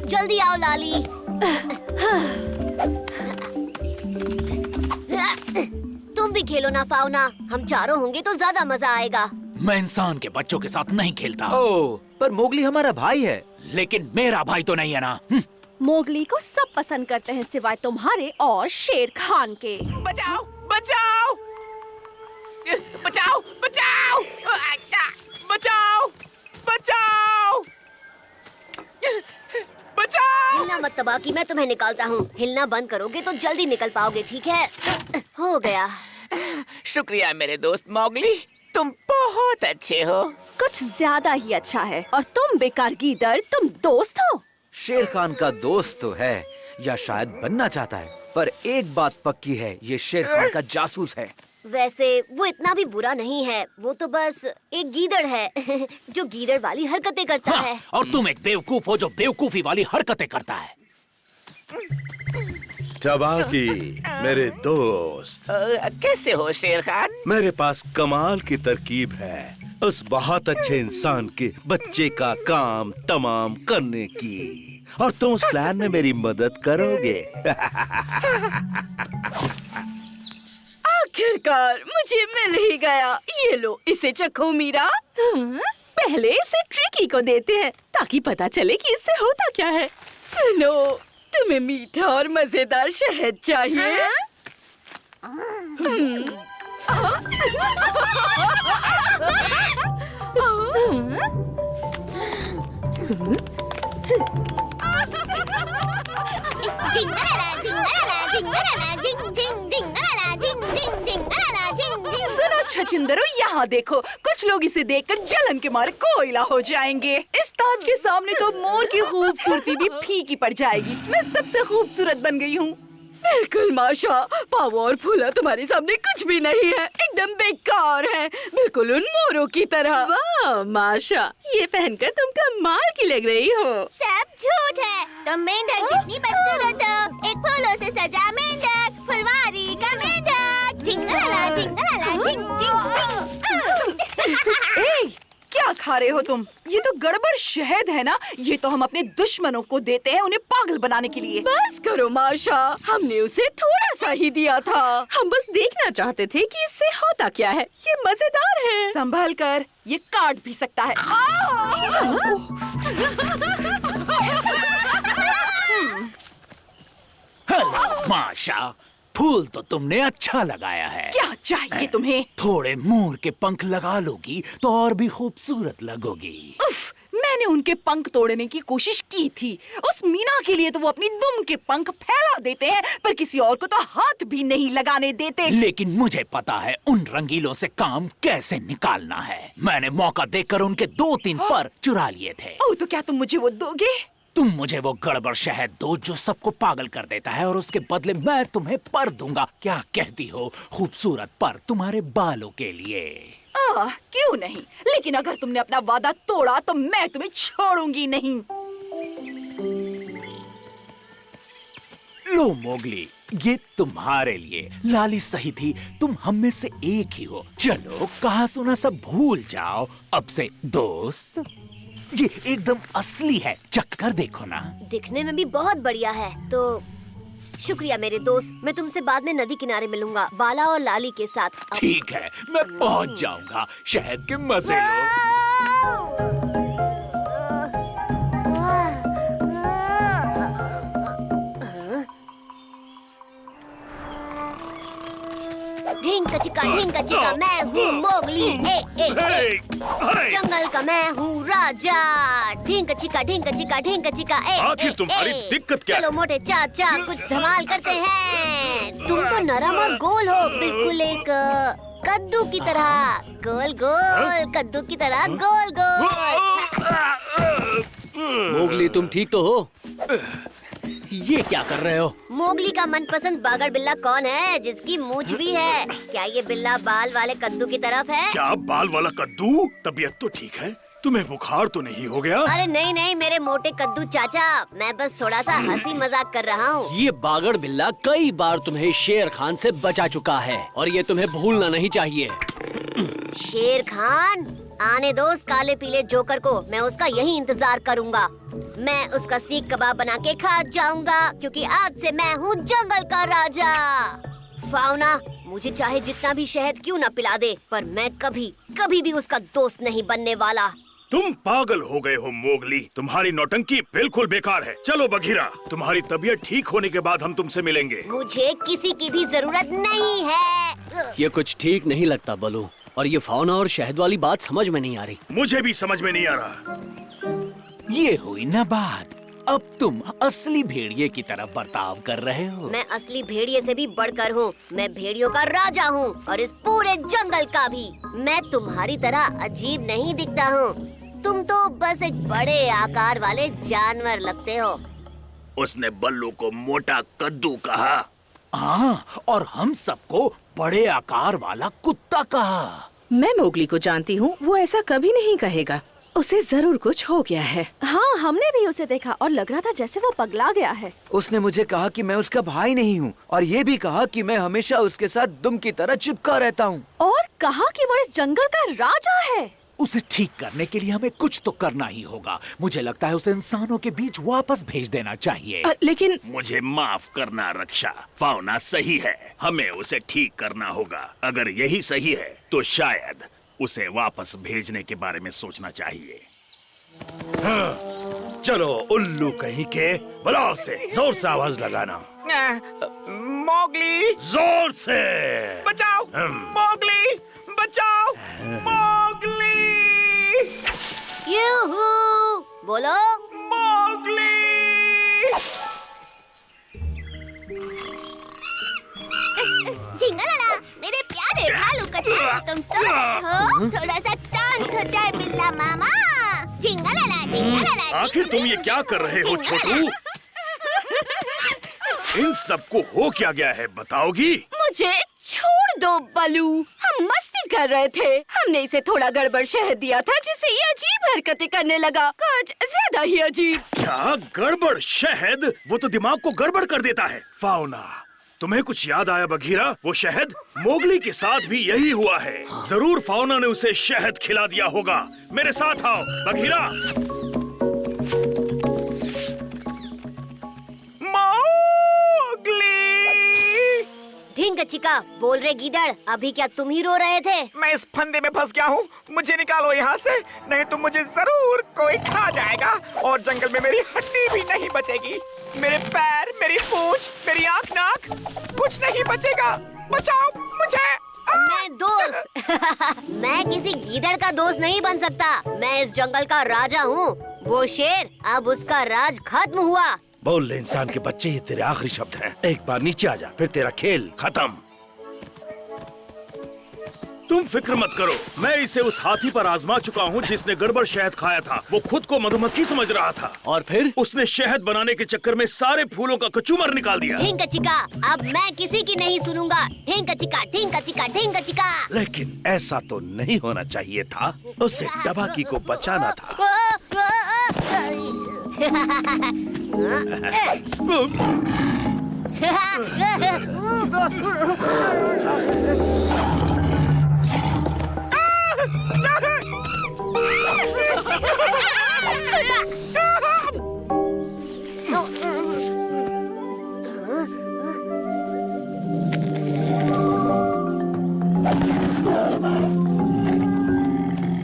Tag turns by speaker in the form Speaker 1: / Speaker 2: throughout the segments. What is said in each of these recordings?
Speaker 1: जल्दी आओ लाली। तुम भी खेलो ना फाउना, हम चारों होंगे तो ज्यादा मजा आएगा।
Speaker 2: मैं इंसान के बच्चों के साथ नहीं खेलता।
Speaker 3: ओह, पर मोगली हमारा भाई है।
Speaker 2: लेकिन मेरा भाई तो नहीं है ना।
Speaker 4: मोगली को सब पसंद करते हैं सिवाय तुम्हारे और शेर खान के।
Speaker 5: बचाओ बचाओ बचाओ बचाओ बचाओ बचाओ बचाओ।
Speaker 1: हिलना मत तबाकी, मैं तुम्हें निकालता हूँ। हिलना बंद करोगे तो जल्दी निकल पाओगे, ठीक है? हो गया।
Speaker 5: शुक्रिया मेरे दोस्त मौगली, तुम बहुत अच्छे हो।
Speaker 4: कुछ ज्यादा ही अच्छा है। और तुम बेकार गीदड़, तुम दोस्त हो?
Speaker 3: शेर खान का दोस्त तो है, या शायद बनना चाहता है, पर एक बात पक्की है, ये शेर खान का जासूस है।
Speaker 1: वैसे वो इतना भी बुरा नहीं है, वो तो बस एक गीदड़ है जो गीदड़ वाली हरकतें करता है।
Speaker 2: और तुम एक बेवकूफ हो जो बेवकूफी वाली हरकतें करता है।
Speaker 6: तबाकी मेरे दोस्त,
Speaker 5: कैसे हो शेर खान?
Speaker 6: मेरे पास कमाल की तरकीब है उस बहुत अच्छे इंसान के बच्चे का काम तमाम करने की, और तुम उस प्लान में मेरी मदद करोगे।
Speaker 4: आखिरकार मुझे मिल ही गया। ये लो, इसे चखो मीरा। पहले इसे ट्रिकी को देते हैं ताकि पता चले कि इससे होता क्या है। सुनो, तुम्हें मीठा और मजेदार शहद चाहिए? सुनो छछुंदरो, यहाँ देखो। कुछ लोग इसे देखकर जलन के मारे कोयला हो जाएंगे। इस ताज के सामने तो मोर की खूबसूरती भी फीकी पड़ जाएगी। मैं सबसे खूबसूरत बन गई हूँ। बिल्कुल माशा, पाव और फूला तुम्हारे सामने कुछ भी नहीं है, एकदम बेकार है, बिल्कुल उन मोरों की तरह। वाह माशा, ये पहनकर तुम कमाल की लग रही हो।
Speaker 1: सब झूठ है, तुम मेंढक जितनी बदसूरत हो। एक फूलों से सजा मेंढक, फुलवारी का मेंढक। जिंगलाला जिंगलाला जिंग जिंग जिंग।
Speaker 4: ए, क्या खा रहे हो तुम? ये तो गड़बड़ शहद है ना। ये तो हम अपने दुश्मनों को देते हैं, उन्हें पागल बनाने के लिए। बस करो माशा, हमने उसे थोड़ा सा ही दिया था। हम बस देखना चाहते थे कि इससे होता क्या है। ये मजेदार है। संभल कर, ये काट भी सकता है।
Speaker 2: हेलो माशा, फूल तो तुमने अच्छा लगाया है।
Speaker 4: क्या चाहिए तुम्हें?
Speaker 2: थोड़े मोर के पंख लगा लोगी तो और भी खूबसूरत लगोगी।
Speaker 4: उफ, मैंने उनके पंख तोड़ने की कोशिश की थी। उस मीना के लिए तो वो अपनी दुम के पंख फैला देते हैं, पर किसी और को तो हाथ भी नहीं लगाने देते।
Speaker 2: लेकिन मुझे पता है उन रंगीलों से काम कैसे निकालना है। मैंने मौका देखकर उनके 2-3 पर चुरा लिए थे।
Speaker 4: ओह, तो क्या तुम मुझे वो दोगे?
Speaker 2: तुम मुझे वो गड़बड़ शहद दो जो सबको पागल कर देता है, और उसके बदले मैं तुम्हें पर दूंगा। क्या कहती हो? खूबसूरत पर तुम्हारे बालों के लिए।
Speaker 4: क्यों नहीं, लेकिन अगर तुमने अपना वादा तोड़ा तो मैं तुम्हें छोड़ूंगी नहीं।
Speaker 2: लो मोगली, ये तुम्हारे लिए। लाली सही थी, तुम हम में से एक ही हो। चलो कहा सुना सब भूल जाओ, अब से दोस्त। ये एकदम असली है, चक्कर देखो ना।
Speaker 1: दिखने में भी बहुत बढ़िया है। तो शुक्रिया मेरे दोस्त, मैं तुमसे बाद में नदी किनारे मिलूंगा, बाला और लाली के साथ।
Speaker 2: ठीक है, मैं पहुंच जाऊंगा। शहद के मजे लो।
Speaker 1: ढिंका चिका, मैं हूँ मोगली। जंगल का मैं हूँ राजा। ढिंका चिका।
Speaker 6: आखिर तुम्हारी दिक्कत क्या है?
Speaker 1: चलो मोटे चाचा, कुछ धमाल करते हैं। तुम तो नरम और गोल हो, बिल्कुल एक कद्दू की तरह। गोल गोल, कद्दू की तरह गोल गोल।
Speaker 3: मोगली, तुम ठीक तो हो?
Speaker 2: ये क्या कर रहे हो?
Speaker 1: मोगली का मनपसंद बागड़ बिल्ला कौन है जिसकी मूंछ भी है? क्या ये बिल्ला बाल वाले कद्दू की तरफ है?
Speaker 6: क्या बाल वाला कद्दू? तबीयत तो ठीक है, तुम्हें बुखार तो नहीं हो गया?
Speaker 1: अरे नहीं मेरे मोटे कद्दू चाचा, मैं बस थोड़ा सा हंसी मजाक कर रहा हूँ।
Speaker 7: ये बागड़ बिल्ला कई बार तुम्हें शेर खान से बचा चुका है, और ये तुम्हें भूलना नहीं चाहिए।
Speaker 1: शेर खान? आने दो उस काले पीले जोकर को, मैं उसका यही इंतजार करूंगा। मैं उसका सीख कबाब बना के खा जाऊंगा, क्योंकि आज से मैं हूँ जंगल का राजा। फाउना मुझे चाहे जितना भी शहद क्यों न पिला दे, पर मैं कभी कभी भी उसका दोस्त नहीं बनने वाला।
Speaker 6: तुम पागल हो गए हो मोगली, तुम्हारी नौटंकी बिल्कुल बेकार है। चलो बघीरा, तुम्हारी तबीयत ठीक होने के बाद हम तुमसे मिलेंगे।
Speaker 1: मुझे किसी की भी जरूरत नहीं है।
Speaker 7: ये कुछ ठीक नहीं लगता बलू, और ये फाउना और शहद वाली बात समझ में नहीं आ रही।
Speaker 6: मुझे भी समझ में नहीं आ रहा।
Speaker 2: ये हुई ना बात, अब तुम असली भेड़िए की तरफ बर्ताव कर रहे हो।
Speaker 1: मैं असली भेड़िए से भी बढ़कर हूँ। मैं भेड़ियों का राजा हूँ और इस पूरे जंगल का भी। मैं तुम्हारी तरह अजीब नहीं दिखता हूँ। तुम तो बस एक बड़े आकार वाले जानवर लगते हो।
Speaker 6: उसने बल्लू को मोटा कद्दू कहा।
Speaker 2: हाँ, और हम सबको बड़े आकार वाला कुत्ता कहा।
Speaker 8: मैं मोगली को जानती हूँ, वो ऐसा कभी नहीं कहेगा। उसे जरूर कुछ हो गया है।
Speaker 9: हाँ, हमने भी उसे देखा और लग रहा था जैसे वो पगला गया है।
Speaker 3: उसने मुझे कहा कि मैं उसका भाई नहीं हूँ, और ये भी कहा कि मैं हमेशा उसके साथ दुम की तरह चिपका रहता हूँ।
Speaker 9: और कहा कि वो इस जंगल का राजा है।
Speaker 2: उसे ठीक करने के लिए हमें कुछ तो करना ही होगा। मुझे लगता है उसे इंसानों के बीच वापस भेज देना चाहिए।
Speaker 8: लेकिन
Speaker 6: मुझे माफ करना रक्षा, फाउना सही है, हमें उसे ठीक करना होगा। अगर यही सही है तो शायद उसे वापस भेजने के बारे में सोचना चाहिए। हाँ, चलो उल्लू कहीं के, बुलाओ से, जोर से आवाज लगाना।
Speaker 5: मोगली,
Speaker 6: जोर से।
Speaker 5: बचाओ मोगली, बचाओ मोगली,
Speaker 1: यूहू, बोलो।
Speaker 5: मोगली।
Speaker 1: झिंगलाला, मेरे प्यारे भालू कच्चा, तुम सो रहे हो? थोड़ा सा डांस हो जाए बिल्ला मामा। झिंगलाला, झिंगलाला।
Speaker 6: आखिर तुम ये क्या कर रहे हो छोटू? इन सबको हो क्या गया है, बताओगी?
Speaker 4: मुझे छोड़ दो बलू, हम मस्ती कर रहे थे। हमने इसे थोड़ा गड़बड़ शहद दिया था जिससे ये अजीब हरकतें करने लगा, कुछ ज्यादा ही अजीब।
Speaker 6: क्या गड़बड़ शहद? वो तो दिमाग को गड़बड़ कर देता है। फाउना, तुम्हें कुछ याद आया बघीरा? वो शहद मोगली के साथ भी यही हुआ है। जरूर फाउना ने उसे शहद खिला दिया होगा। मेरे साथ आओ बघीरा।
Speaker 1: ढींग चिका, बोल रहे गीदड़, अभी क्या तुम ही रो रहे थे?
Speaker 5: मैं इस फंदे में फंस गया हूँ, मुझे निकालो यहाँ से, नहीं तो मुझे जरूर कोई खा जाएगा और जंगल में मेरी हड्डी भी नहीं बचेगी। मेरे पैर, मेरी पूंछ, मेरी आँख, नाक, कुछ नहीं बचेगा। बचाओ मुझे।
Speaker 1: मैं दोस्त मैं किसी गीदड़ का दोस्त नहीं बन सकता। मैं इस जंगल का राजा हूँ। वो शेर, अब उसका राज खत्म हुआ।
Speaker 6: बोल ले इंसान के बच्चे, ये तेरे आखिरी शब्द हैं। एक बार नीचे आ जा, फिर तेरा खेल खत्म। तुम फिक्र मत करो, मैं इसे उस हाथी पर आजमा चुका हूँ जिसने गड़बड़ शहद खाया था। वो खुद को मधुमक्खी समझ रहा था,
Speaker 7: और फिर
Speaker 6: उसने शहद बनाने के चक्कर में सारे फूलों का कचूमर निकाल दिया।
Speaker 1: ढींग चिका, अब मैं किसी की नहीं सुनूंगा। ढींग चिका, ढींग चिका, ढींग चिका।
Speaker 6: लेकिन ऐसा तो नहीं होना चाहिए था, उसे डबाकी को बचाना था।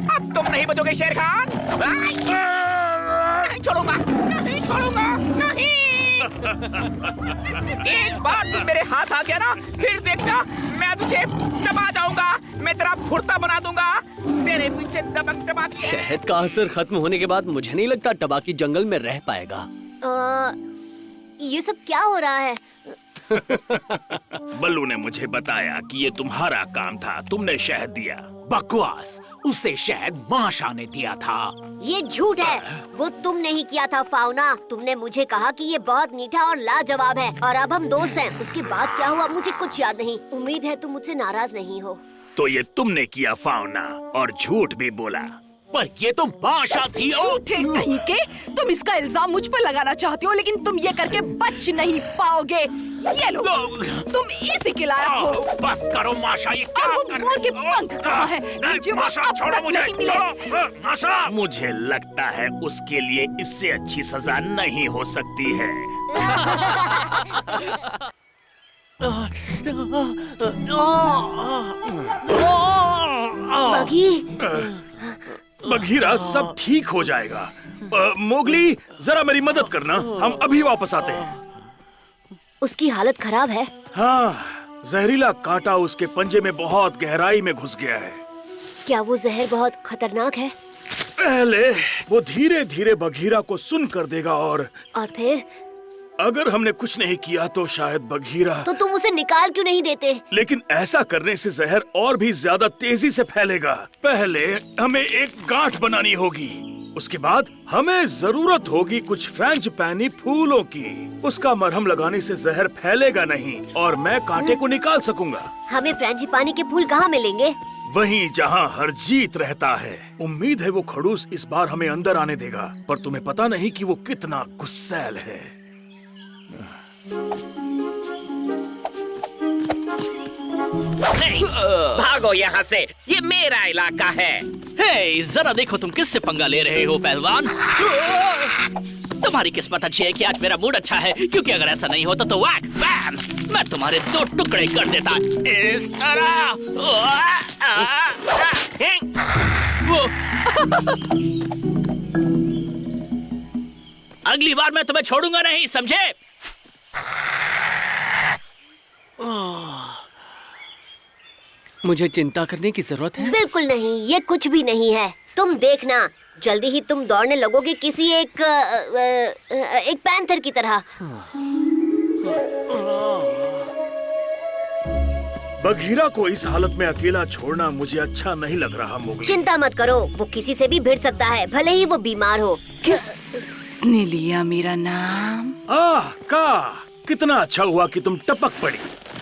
Speaker 5: अब तुम नहीं बचोगे शेर खान। नहीं छोड़ूंगा, नहीं छोड़ूंगा, नहीं। एक बार तुम मेरे हाथ आ गया ना, फिर देखना मैं तुझे चबा जाऊंगा। मैं तेरा फुर्ता बना दूंगा। तेरे पीछे दबंग टबाकी है।
Speaker 7: शहद का असर खत्म होने के बाद मुझे नहीं लगता टबाकी जंगल में रह पाएगा।
Speaker 1: ये सब क्या हो रहा है?
Speaker 6: बल्लू ने मुझे बताया कि ये तुम्हारा काम था, तुमने शहद दिया।
Speaker 2: बकवास, उसे शहद माशा ने दिया था।
Speaker 1: ये झूठ है, वो तुम नहीं किया था फाउना। तुमने मुझे कहा कि ये बहुत मीठा और लाजवाब है और अब हम दोस्त हैं। उसके बाद क्या हुआ मुझे कुछ याद नहीं। उम्मीद है तुम मुझसे नाराज नहीं हो।
Speaker 6: तो ये तुमने किया फाउना, और झूठ भी बोला।
Speaker 2: पर ये तो माशा थी।
Speaker 4: झूठे कहीं के, तुम इसका इल्जाम मुझ पर लगाना चाहती हो, लेकिन तुम ये करके बच नहीं पाओगे। ये लो, तुम इसी के लायक हो।
Speaker 2: बस करो माशा, ये क्या
Speaker 4: अब वो
Speaker 2: कर
Speaker 4: मोर के
Speaker 2: रही हो?
Speaker 4: पंख कहाँ है,
Speaker 2: नहीं,
Speaker 4: जो
Speaker 2: माशा,
Speaker 4: अब
Speaker 2: छोड़ो
Speaker 4: तक
Speaker 2: मुझे,
Speaker 4: नहीं मिले।
Speaker 2: छोड़ो, माशा। मुझे लगता है उसके लिए इससे अच्छी सजा नहीं हो सकती है।
Speaker 6: बघीरा, सब ठीक हो जाएगा। मोगली, जरा मेरी मदद करना, हम अभी वापस आते हैं।
Speaker 1: उसकी हालत खराब है।
Speaker 6: हाँ, जहरीला कांटा उसके पंजे में बहुत गहराई में घुस गया है।
Speaker 1: क्या वो जहर बहुत खतरनाक है?
Speaker 6: पहले वो धीरे धीरे बघीरा को सुन कर देगा और
Speaker 1: फिर
Speaker 6: अगर हमने कुछ नहीं किया तो शायद बघीरा।
Speaker 1: तो तुम उसे निकाल क्यों नहीं देते?
Speaker 6: लेकिन ऐसा करने से जहर और भी ज्यादा तेजी से फैलेगा। पहले हमें एक गांठ बनानी होगी, उसके बाद हमें जरूरत होगी कुछ फ्रेंजीपानी फूलों की। उसका मरहम लगाने से जहर फैलेगा नहीं और मैं कांटे को निकाल सकूंगा।
Speaker 1: हमें फ्रेंजीपानी के फूल कहाँ मिलेंगे?
Speaker 6: वहीं जहाँ हरजीत रहता है। उम्मीद है वो खड़ूस इस बार हमें अंदर आने देगा, पर तुम्हें पता नहीं कि वो कितना गुस्सैल है।
Speaker 10: नहीं, भागो यहाँ से, ये मेरा इलाका है।
Speaker 7: हे, जरा देखो तुम किससे पंगा ले रहे हो पहलवान। तुम्हारी किस्मत अच्छी है कि आज मेरा मूड अच्छा है, क्योंकि अगर ऐसा नहीं होता तो वैक बैम, मैं तुम्हारे 2 टुकड़े कर देता इस तरह। अगली बार मैं तुम्हें छोड़ूंगा नहीं, समझे?
Speaker 8: मुझे चिंता करने की जरूरत है?
Speaker 1: बिल्कुल नहीं, ये कुछ भी नहीं है। तुम देखना, जल्दी ही तुम दौड़ने लगोगे किसी एक पैंथर की तरह।
Speaker 6: बघीरा को इस हालत में अकेला छोड़ना मुझे अच्छा नहीं लग रहा। मोगली,
Speaker 1: चिंता मत करो, वो किसी से भी भिड़ सकता है, भले ही वो बीमार हो।
Speaker 4: किसने लिया मेरा नाम?
Speaker 6: कितना अच्छा हुआ कि तुम टपक पड़ी।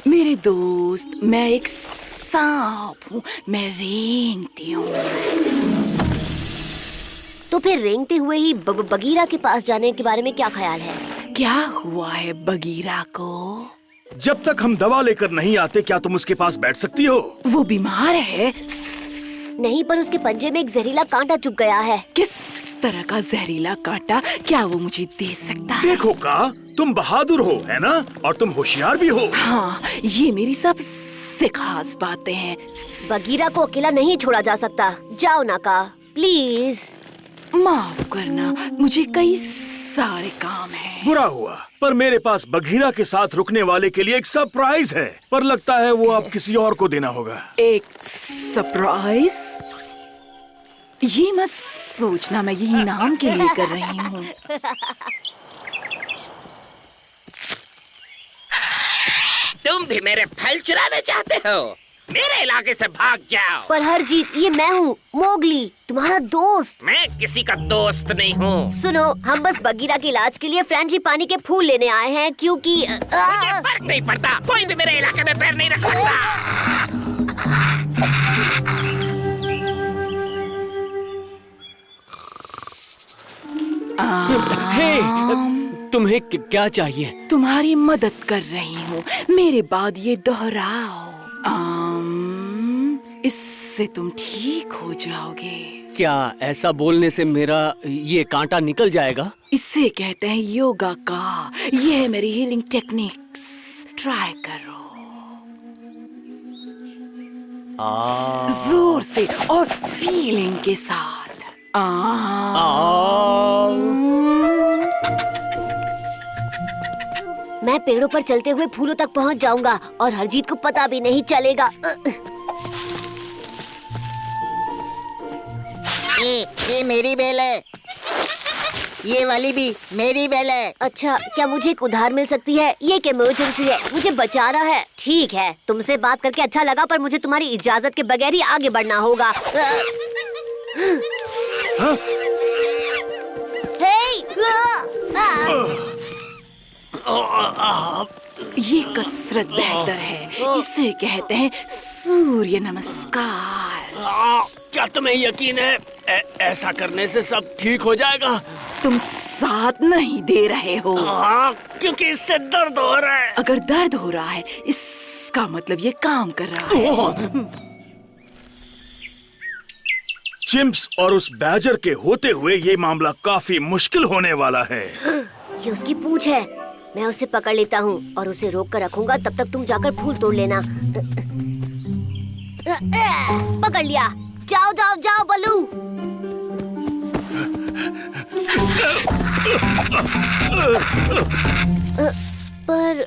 Speaker 4: मेरे दोस्त, मैं एक सांप हूँ, मैं रेंगती हूँ।
Speaker 1: तो फिर रेंगते हुए ही बगीरा के पास जाने के बारे में क्या ख्याल है?
Speaker 4: क्या हुआ है बगीरा को?
Speaker 6: जब तक हम दवा लेकर नहीं आते, क्या तुम उसके पास बैठ सकती हो?
Speaker 4: वो बीमार है।
Speaker 1: नहीं, पर उसके पंजे में एक जहरीला कांटा चुभ गया है।
Speaker 4: किस तरह का जहरीला कांटा? क्या वो मुझे दे सकता है?
Speaker 6: देखो का, तुम बहादुर हो, है ना? और तुम होशियार भी हो।
Speaker 4: हाँ, ये मेरी सबसे खास बातें हैं।
Speaker 1: बगीरा को अकेला नहीं छोड़ा जा सकता। जाओ नाका, प्लीज।
Speaker 4: माफ करना, मुझे कई सारे काम हैं।
Speaker 6: बुरा हुआ, पर मेरे पास बघीरा के साथ रुकने वाले के लिए एक सरप्राइज है, पर लगता है वो अब किसी और को देना होगा।
Speaker 4: एक सरप्राइज? ये मत सोचना मैं यही नाम के लिए कर रही हूँ।
Speaker 10: तुम भी मेरे फल चुराना चाहते हो? मेरे इलाके से भाग जाओ।
Speaker 1: पर हरजीत, ये मैं हूँ, मोगली, तुम्हारा दोस्त।
Speaker 10: मैं किसी का दोस्त नहीं हूँ।
Speaker 1: सुनो, हम बस बगीरा के इलाज के लिए फ्रेंजीपानी के फूल लेने आए हैं, क्योंकि
Speaker 10: मुझे फर्क नहीं पड़ता, कोई भी मेरे इलाके में पैर नहीं रख सकता।
Speaker 7: तुम्हें क्या चाहिए?
Speaker 4: तुम्हारी मदद कर रही हूँ, मेरे बाद ये दोहराओ। इससे तुम ठीक हो जाओगे।
Speaker 7: क्या ऐसा बोलने से मेरा ये कांटा निकल जाएगा?
Speaker 4: इसे कहते हैं योगा का। ये है मेरी हीलिंग टेक्निक्स, ट्राई करो। जोर से और फीलिंग के साथ।
Speaker 1: मैं पेड़ों पर चलते हुए फूलों तक पहुंच जाऊंगा और हरजीत को पता भी नहीं चलेगा।
Speaker 11: ये मेरी बेल है, ये वाली भी मेरी बेल है।
Speaker 1: अच्छा, क्या मुझे एक उधार मिल सकती है? ये एक इमरजेंसी है, मुझे बचाना है। ठीक है, तुमसे बात करके अच्छा लगा, पर मुझे तुम्हारी इजाजत के बगैर ही आगे बढ़ना होगा।
Speaker 4: ये कसरत बेहतर है, इसे कहते हैं सूर्य नमस्कार।
Speaker 7: क्या तुम्हें यकीन है ऐसा करने से सब ठीक हो जाएगा?
Speaker 4: तुम साथ नहीं दे रहे हो?
Speaker 10: क्योंकि इससे दर्द हो रहा है।
Speaker 4: अगर दर्द हो रहा है इसका मतलब ये काम कर रहा है।
Speaker 6: चिम्प्स और उस बैजर के होते हुए ये मामला काफी मुश्किल होने वाला है।
Speaker 1: ये उसकी पूंछ है। मैं उसे पकड़ लेता हूँ और उसे रोक कर रखूंगा। तब तक तुम जाकर फूल तोड़ लेना। पकड़ लिया। जाओ जाओ जाओ बल्लू। पर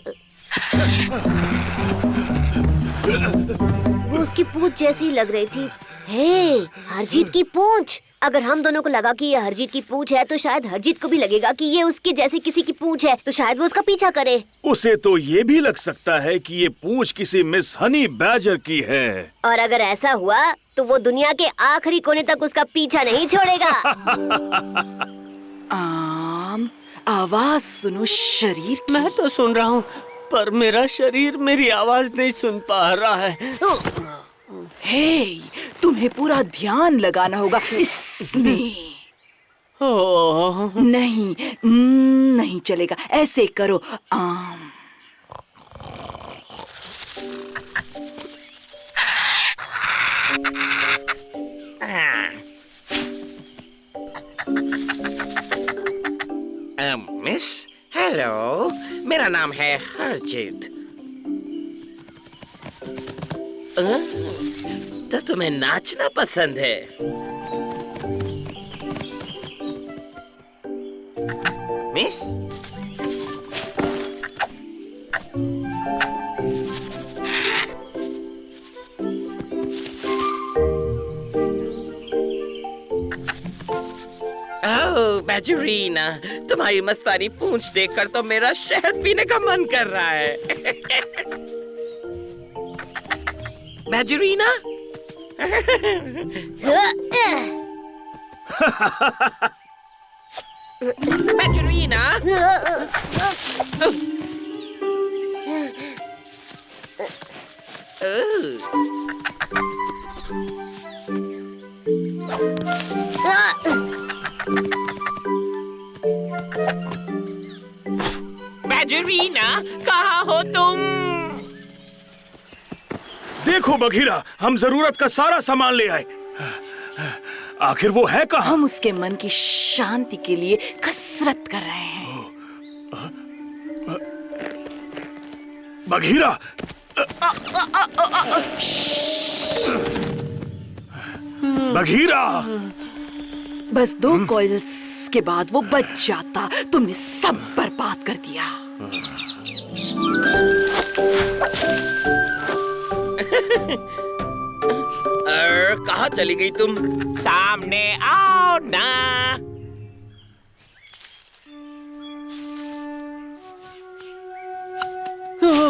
Speaker 1: वो उसकी पूंछ जैसी लग रही थी। हे, हरजीत की पूंछ। अगर हम दोनों को लगा कि ये हरजीत की पूंछ है तो शायद हरजीत को भी लगेगा कि ये उसके जैसी किसी की पूंछ है, तो शायद वो उसका पीछा करे।
Speaker 6: उसे तो ये भी लग सकता है कि ये पूंछ किसी मिस हनी बैजर की है।
Speaker 1: और अगर ऐसा हुआ तो वो दुनिया के आखिरी कोने तक उसका पीछा नहीं छोड़ेगा।
Speaker 4: आवाज सुनो शरीर की।
Speaker 12: मैं तो सुन रहा हूँ पर मेरा शरीर मेरी आवाज नहीं सुन पा रहा है।
Speaker 4: हे, तुम्हें पूरा ध्यान लगाना होगा इसमें। नहीं, नहीं चलेगा। ऐसे करो।
Speaker 10: मिस, हेलो, मेरा नाम है हरजीत। तो तुम्हें नाचना पसंद है? मिस, ओह बैजरीना, तुम्हारी मस्तानी पूंछ देखकर तो मेरा शहद पीने का मन कर रहा है। बैजरीना, बैजरीना, बैजरीना, कहाँ हो तुम?
Speaker 6: देखो बघीरा, हम जरूरत का सारा सामान ले आए। आखिर वो है कहाँ?
Speaker 4: हम उसके मन की शांति के लिए कसरत कर रहे हैं।
Speaker 6: बघीरा, बघीरा,
Speaker 4: बस 2 कॉइल्स के बाद वो बच जाता। तुमने सब बर्बाद कर दिया।
Speaker 10: कहाँ चली गई तुम? सामने आओ ना।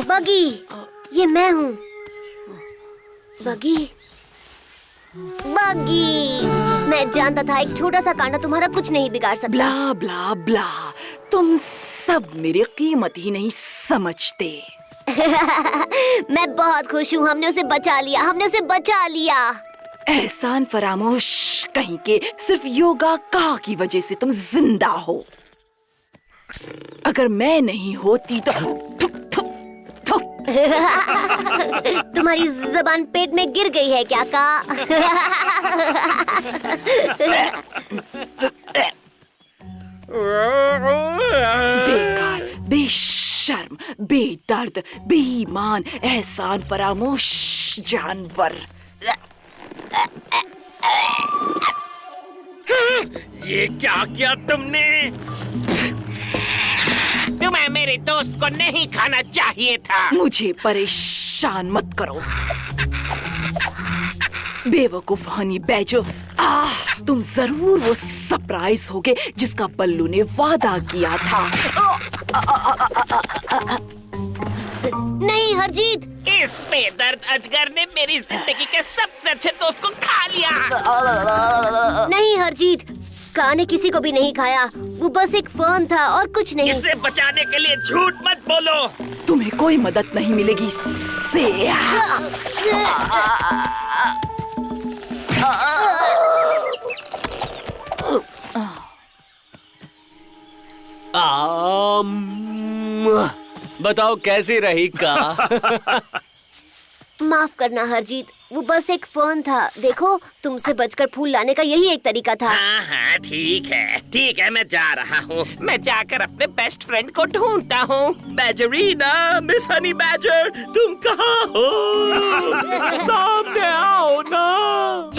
Speaker 1: बगी, ये मैं हूँ। बगी, बगी, मैं जानता था एक छोटा सा कांटा तुम्हारा कुछ नहीं बिगाड़ सकता।
Speaker 4: ब्ला ब्ला ब्ला, तुम सब मेरी कीमत ही नहीं समझते।
Speaker 1: मैं बहुत खुश हूँ। हमने उसे बचा लिया, हमने उसे बचा लिया।
Speaker 4: एहसान फरामोश कहीं के, सिर्फ योगा का की वजह से तुम जिंदा हो। अगर मैं नहीं होती तो
Speaker 1: तुम्हारी जबान पेट में गिर गई है क्या का?
Speaker 4: बेकार, बेशर्म, बेदर्द, बेईमान, एहसान फरामोश जानवर।
Speaker 10: ये क्या किया तुमने? तुम्हें मेरे दोस्त को नहीं खाना चाहिए था।
Speaker 4: मुझे परेशान मत करो बेवकूफ हनी बैजो। तुम जरूर वो सरप्राइज होगे जिसका बल्लू ने वादा किया था।
Speaker 1: नहीं हरजीत,
Speaker 10: इस बेदर्द अजगर ने मेरी जिंदगी के सबसे अच्छे दोस्त को खा लिया।
Speaker 1: नहीं हरजीत, का ने किसी को भी नहीं खाया। वो बस एक फर्न था और कुछ नहीं।
Speaker 10: इसे बचाने के लिए झूठ मत बोलो।
Speaker 4: तुम्हें कोई मदद नहीं मिलेगी इससे।
Speaker 12: बताओ कैसी रही का?
Speaker 1: माफ करना हरजीत, वो बस एक फोन था। देखो, तुमसे बचकर फूल लाने का यही एक तरीका था।
Speaker 10: हाँ हाँ ठीक है, मैं जा रहा हूँ। मैं जाकर अपने बेस्ट फ्रेंड को ढूंढता हूँ। बैजरीना, मिस हनी बैजर, तुम कहाँ हो? सामने आओ ना।